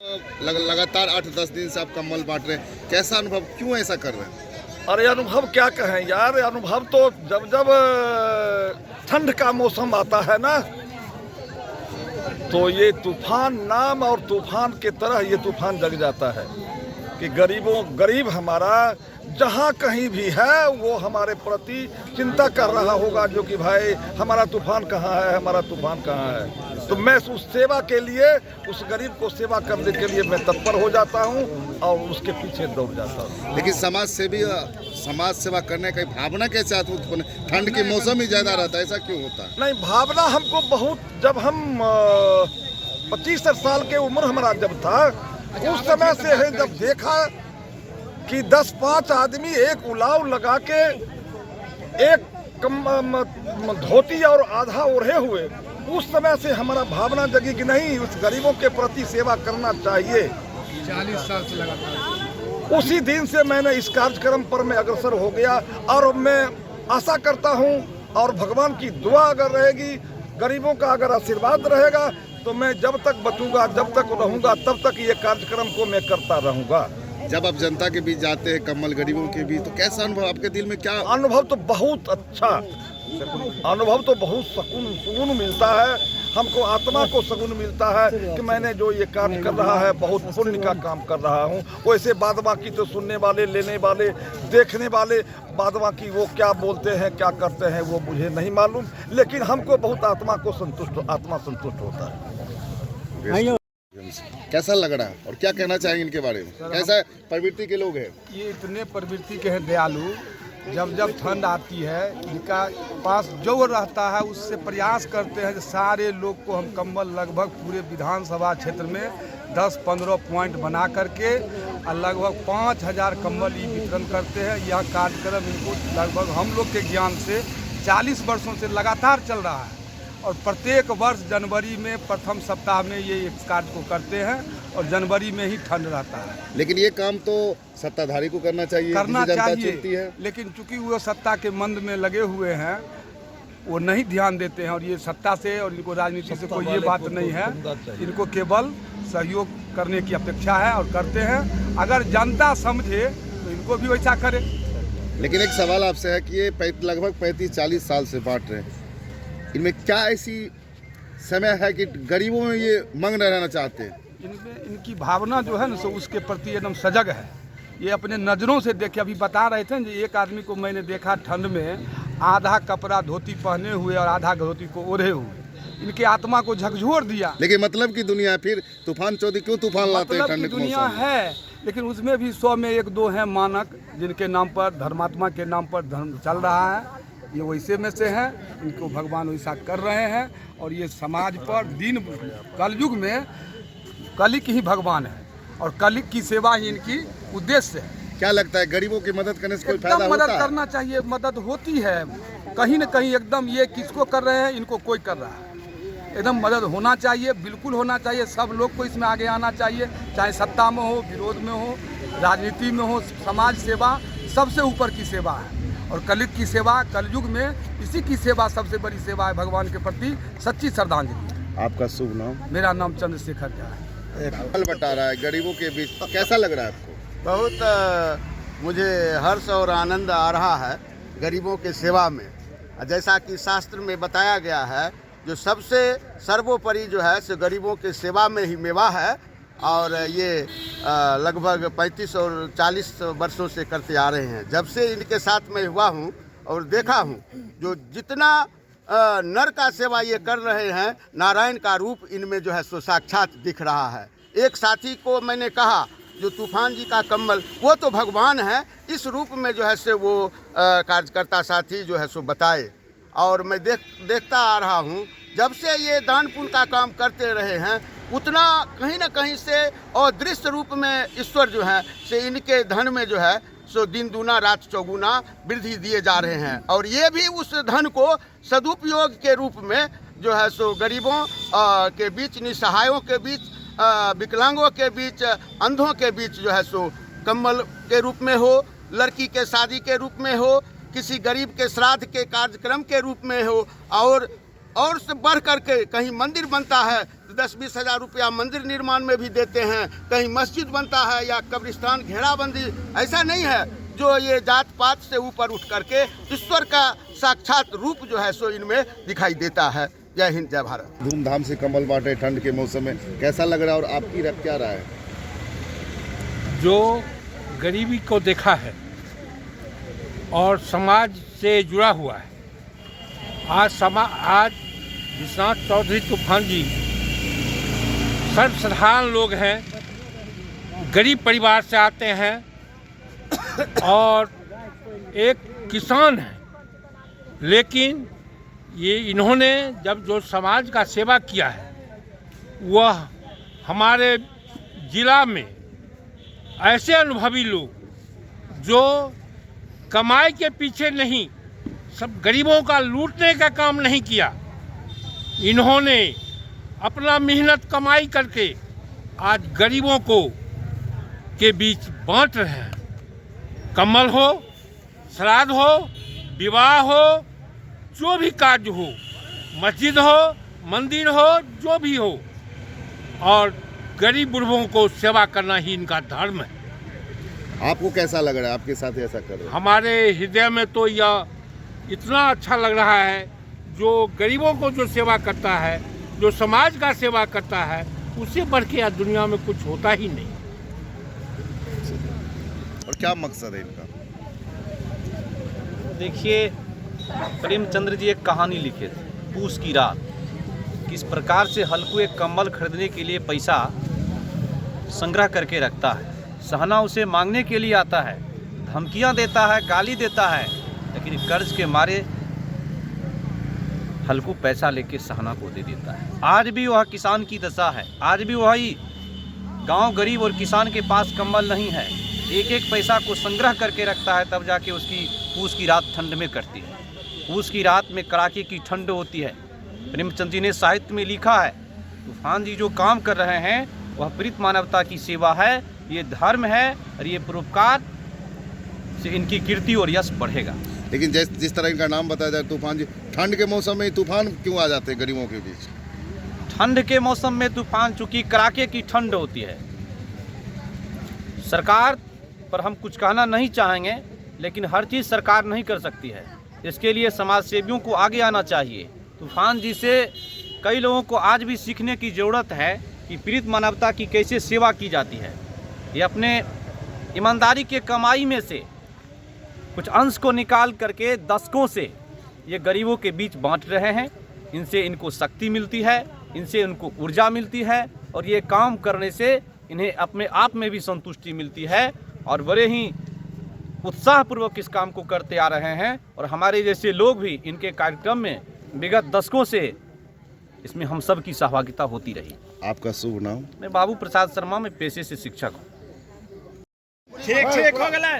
लगातार 8-10 दिन से आप कंबल बांट रहे हैं, कैसा अनुभव, क्यों ऐसा कर रहे हैं? अरे अनुभव क्या कहें यार, अनुभव तो जब जब ठंड का मौसम आता है ना, तो ये तूफान नाम और तूफान के तरह ये तूफान जग जाता है कि गरीब हमारा जहाँ कहीं भी है वो हमारे प्रति चिंता कर रहा होगा, जो कि भाई हमारा तूफान कहाँ है, हमारा तूफान कहाँ है। तो मैं उस सेवा के लिए, उस गरीब को सेवा करने के लिए मैं तत्पर हो जाता हूँ और उसके पीछे दौड़ जाता हूँ। लेकिन समाज सेवा करने की भावना कैसे आती है? ठंड के मौसम ही ज्यादा रहता है, ऐसा क्यों होता है? नहीं, भावना हमको बहुत, जब हम 25 साल के उम्र हमारा जब था, उस समय से है जब देखा कि 10-5 आदमी एक उलाव लगा के एक धोती और आधा ओढ़े हुए, उस समय से हमारा भावना जगी कि नहीं, उस गरीबों के प्रति सेवा करना चाहिए। 40 साल से लगातार उसी दिन से मैंने इस कार्यक्रम पर मैं अग्रसर हो गया और मैं आशा करता हूं, और भगवान की दुआ अगर रहेगी, गरीबों का अगर आशीर्वाद रहेगा, तो मैं जब तक बचूंगा, जब तक रहूंगा, तब तक ये कार्यक्रम को मैं करता रहूंगा। जब आप जनता के बीच जाते हैं, कम्बल गरीबों के बीच, तो कैसा अनुभव आपके दिल में? क्या अनुभव तो बहुत अच्छा, अनुभव तो बहुत सुकून मिलता है हमको, आत्मा को सुकून मिलता है कि मैंने जो ये काम कर रहा है बहुत पुण्य का काम कर रहा हूँ। वैसे बाद बाकी तो सुनने वाले, लेने वाले, देखने वाले बाद बाकी वो क्या बोलते हैं, क्या करते हैं, वो मुझे नहीं मालूम, लेकिन हमको बहुत आत्मा संतुष्ट होता है। कैसा लग रहा है और क्या कहना चाहेंगे इनके बारे में? कैसा प्रवृत्ति के लोग हैं ये? इतने प्रवृत्ति के हैं दयालु। जब ठंड आती है, इनका पास जो रहता है उससे प्रयास करते हैं कि सारे लोग को हम कंबल लगभग पूरे विधानसभा क्षेत्र में 10-15 पॉइंट बना करके और लगभग 5000 कंबल ही वितरण करते हैं। यह कार्यक्रम इनको लगभग हम लोग के ज्ञान से 40 वर्षों से लगातार चल रहा है और प्रत्येक वर्ष जनवरी में प्रथम सप्ताह में ये इस कार्य को करते हैं और जनवरी में ही ठंड रहता है। लेकिन ये काम तो सत्ताधारी को करना चाहिए, है। लेकिन चूंकि वो सत्ता के मंद में लगे हुए हैं, वो नहीं ध्यान देते हैं, और ये सत्ता से और इनको राजनीति से कोई ये बात नहीं है, इनको केवल सहयोग करने की अपेक्षा है और करते हैं। अगर जनता समझे तो इनको भी वैसा करे। लेकिन एक सवाल आपसे है कि ये लगभग 35-40 साल से बांट रहे हैं, इनमें क्या ऐसी समय है कि गरीबों में ये मंग रहना चाहते हैं? इनकी भावना जो है ना, सो उसके प्रति एकदम सजग है। ये अपने नज़रों से देखे, अभी बता रहे थे ना, एक आदमी को मैंने देखा ठंड में आधा कपड़ा धोती पहने हुए और आधा धोती को ओढ़े हुए, इनके आत्मा को झकझोर दिया। लेकिन मतलब की दुनिया, फिर तूफान चौधरी क्यों तूफान लाते हैं? ठंड की दुनिया है, लेकिन उसमें भी 100 में 1-2 हैं मानक, जिनके नाम पर, धर्मात्मा के नाम पर धर्म चल रहा है। ये वैसे में से हैं, इनको भगवान वैसा कर रहे हैं और ये समाज पर दिन कलयुग में कलिक ही भगवान है और कलिक की सेवा ही इनकी उद्देश्य है। क्या लगता है गरीबों की मदद करने से कोई फायदा एकदम होता मदद है? करना चाहिए, मदद होती है कहीं न कहीं। एकदम ये किसको कर रहे हैं, इनको कोई कर रहा है, एकदम मदद होना चाहिए, बिल्कुल होना चाहिए। सब लोग को इसमें आगे आना चाहिए, चाहे सत्ता में हो, विरोध में हो, राजनीति में हो। समाज सेवा सबसे ऊपर की सेवा है और कलिक की सेवा, कलयुग में इसी की सेवा सबसे बड़ी सेवा है, भगवान के प्रति सच्ची श्रद्धांजलि। आपका शुभ नाम? मेरा नाम चंद्रशेखर झा है। कल बता रहा है गरीबों के बीच, कैसा लग रहा है आपको? बहुत मुझे हर्ष और आनंद आ रहा है गरीबों के सेवा में। जैसा कि शास्त्र में बताया गया है, जो सबसे सर्वोपरि जो है सो गरीबों के सेवा में ही मेवा है, और ये लगभग 35 और 40 वर्षों से करते आ रहे हैं। जब से इनके साथ में हुआ हूँ और देखा हूँ, जो जितना नर का सेवा ये कर रहे हैं, नारायण का रूप इनमें जो है सो साक्षात दिख रहा है। एक साथी को मैंने कहा, जो तूफान जी का कम्बल, वो तो भगवान है, इस रूप में जो है से वो कार्यकर्ता साथी जो है सो बताए। और मैं देखता आ रहा हूँ, जब से ये दान पुण्य का काम करते रहे हैं, उतना कहीं न कहीं से अदृश्य रूप में ईश्वर जो है से इनके धन में जो है सो दिन दूना रात चौगुना वृद्धि दिए जा रहे हैं। और ये भी उस धन को सदुपयोग के रूप में जो है सो गरीबों के बीच, निसहायों के बीच, विकलांगों के बीच, अंधों के बीच जो है सो कम्बल के रूप में हो, लड़की के शादी के रूप में हो, किसी गरीब के श्राद्ध के कार्यक्रम के रूप में हो, और से बढ़ करके कहीं मंदिर बनता है 10-20 हज़ार रुपया मंदिर निर्माण में भी देते हैं, कहीं मस्जिद बनता है या कब्रिस्तान घेराबंदी। ऐसा नहीं है, जो ये जात पात से ऊपर उठ करके ईश्वर का साक्षात रूप जो है सो इनमें दिखाई देता है। जय हिंद, जय भारत। धूमधाम से कंबल बांटे ठंड के मौसम में, कैसा लग रहा है और आपकी क्या राय है? जो गरीबी को देखा है और समाज से जुड़ा हुआ है, आज विश्वनाथ चौधरी तूफान जी सर्वसाधारण लोग हैं, गरीब परिवार से आते हैं और एक किसान है, लेकिन ये इन्होंने जब जो समाज का सेवा किया है वह हमारे जिला में ऐसे अनुभवी लोग जो कमाई के पीछे नहीं, सब गरीबों का लूटने का काम नहीं किया, इन्होंने अपना मेहनत कमाई करके आज गरीबों को के बीच बांट रहे हैं। कम्बल हो, श्राद्ध हो, विवाह हो, जो भी कार्य हो, मस्जिद हो, मंदिर हो, जो भी हो, और गरीब बुढ़ों को सेवा करना ही इनका धर्म है। आपको कैसा लग रहा है, आपके साथ ऐसा कर रहे हैं? हमारे हृदय में तो यह इतना अच्छा लग रहा है, जो गरीबों को जो सेवा करता है, जो समाज का सेवा करता है, उससे बढ़ के आज दुनिया में कुछ होता ही नहीं। और क्या मकसद है इनका? देखिए, प्रेमचंद्र जी एक कहानी लिखे थे, पूस की रात। किस प्रकार से हल्कू एक कंबल खरीदने के लिए पैसा संग्रह करके रखता है, सहना उसे मांगने के लिए आता है, धमकियां देता है, गाली देता है, लेकिन कर्ज के मारे हल्कू पैसा लेके सहना को दे देता है। आज भी वह किसान की दशा है, आज भी वही गांव गरीब और किसान के पास कंबल नहीं है, एक एक पैसा को संग्रह करके रखता है, तब जाके उसकी पूस की रात ठंड में कटती है। पूस की रात में कड़ाके की ठंड होती है। प्रेमचंद जी ने साहित्य में लिखा है, तूफान जी जो काम कर रहे हैं वह प्रीत मानवता की सेवा है, ये धर्म है, और ये परोपकार से इनकी कीर्ति और यश बढ़ेगा। लेकिन जिस तरह इनका नाम बताया जाए तूफान जी, ठंड के मौसम में तूफान क्यों आ जाते हैं गरीबों के बीच? ठंड के मौसम में तूफान, चूंकि कड़ाके की ठंड होती है, सरकार पर हम कुछ कहना नहीं चाहेंगे, लेकिन हर चीज़ सरकार नहीं कर सकती है। इसके लिए समाज सेवियों को आगे आना चाहिए। तूफान जी से कई लोगों को आज भी सीखने की ज़रूरत है कि प्रीत मानवता की कैसे सेवा की जाती है। ये अपने ईमानदारी के कमाई में से कुछ अंश को निकाल करके दशकों से ये गरीबों के बीच बांट रहे हैं। इनसे इनको शक्ति मिलती है, इनसे इनको ऊर्जा मिलती है, और ये काम करने से इन्हें अपने आप में भी संतुष्टि मिलती है, और बड़े ही उत्साहपूर्वक इस काम को करते आ रहे हैं। और हमारे जैसे लोग भी इनके कार्यक्रम में विगत दशकों से इसमें हम सब की सहभागिता होती रही। आपका शुभ नाम? मैं बाबू प्रसाद शर्मा, मैं पेशे से शिक्षक हूँ। ठीक हो गया।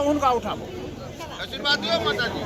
उनका उठाओ, आशीर्वाद दियो माता जी।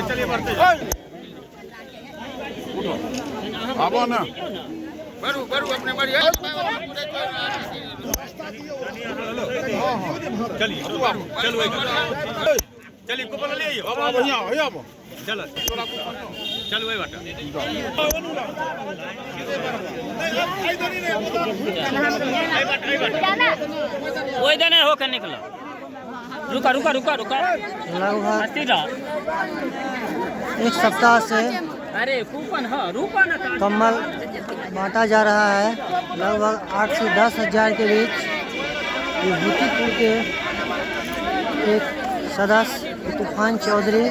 चलिए बढ़ते आबो ना, बरू अपने बढ़िया चलिए कूपन ले आइए। बढ़िया हो आबो, चलो चल वही बाटा। वो इधर नहीं होकर निकला, रुका रुका रुका रुका। लगभग एक सप्ताह से अरे कूपन हाँ रुका ना। कम्बल बांटा जा रहा है। लगभग 8 से 10 हज़ार के बीच। ये भूतीपुर के एक सदस्य तूफान चौधरी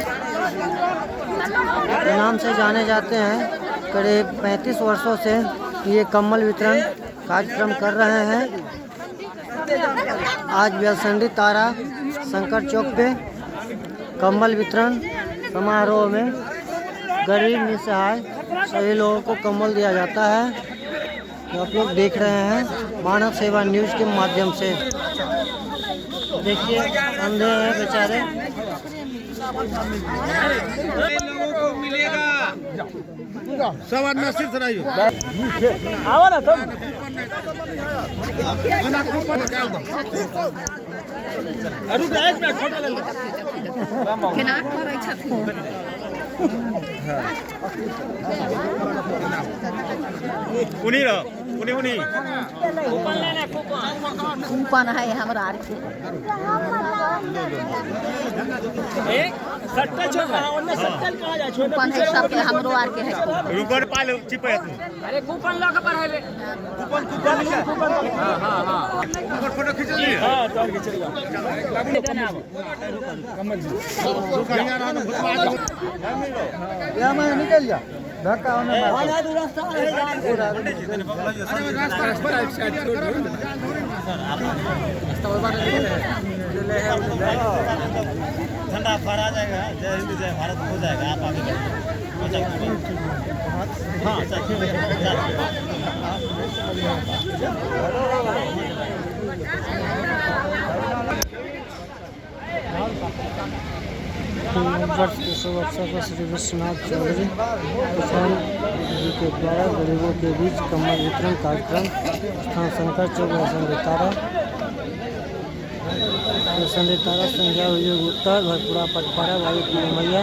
के नाम से जाने जाते हैं। करीब 35 वर्षों से ये कम्बल वितरण कार्यक्रम कर रहे हैं। आज बेलसंडी तारा शंकर चौक पे कम्बल वितरण समारोह में गरीब निसहाय सभी लोगों को कम्बल दिया जाता है। तो आप लोग देख रहे हैं मानव सेवा न्यूज़ के माध्यम से। देखिए अंधे हैं बेचारे। लोगों को मिलेगा। कूपन है हमरा आर के कूपन है सबके हमरो आर के है अरे कूपन लग पर है फोटो खींच लिए निकल जा धक्का होने ठंडा फहरा जाएगा। जय हिंद जय भारत हो जाएगा। आप आगे वर्ष के शुभ अवसर पर श्री विश्वनाथ चौधरी किसान जी के द्वारा गरीबों के बीच कम्बल वितरण कार्यक्रम स्थान शंकर चौक रसंदी तारा संध्या हुई उत्तर भरपुरा पटपारा वायु मैया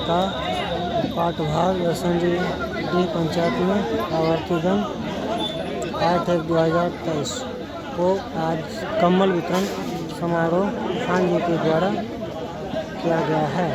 का पाठभाग रसंदी पंचायत में आवर्तीगण 8/1/2023 को आज कम्बल वितरण समारोह खान जी के द्वारा किया गया है।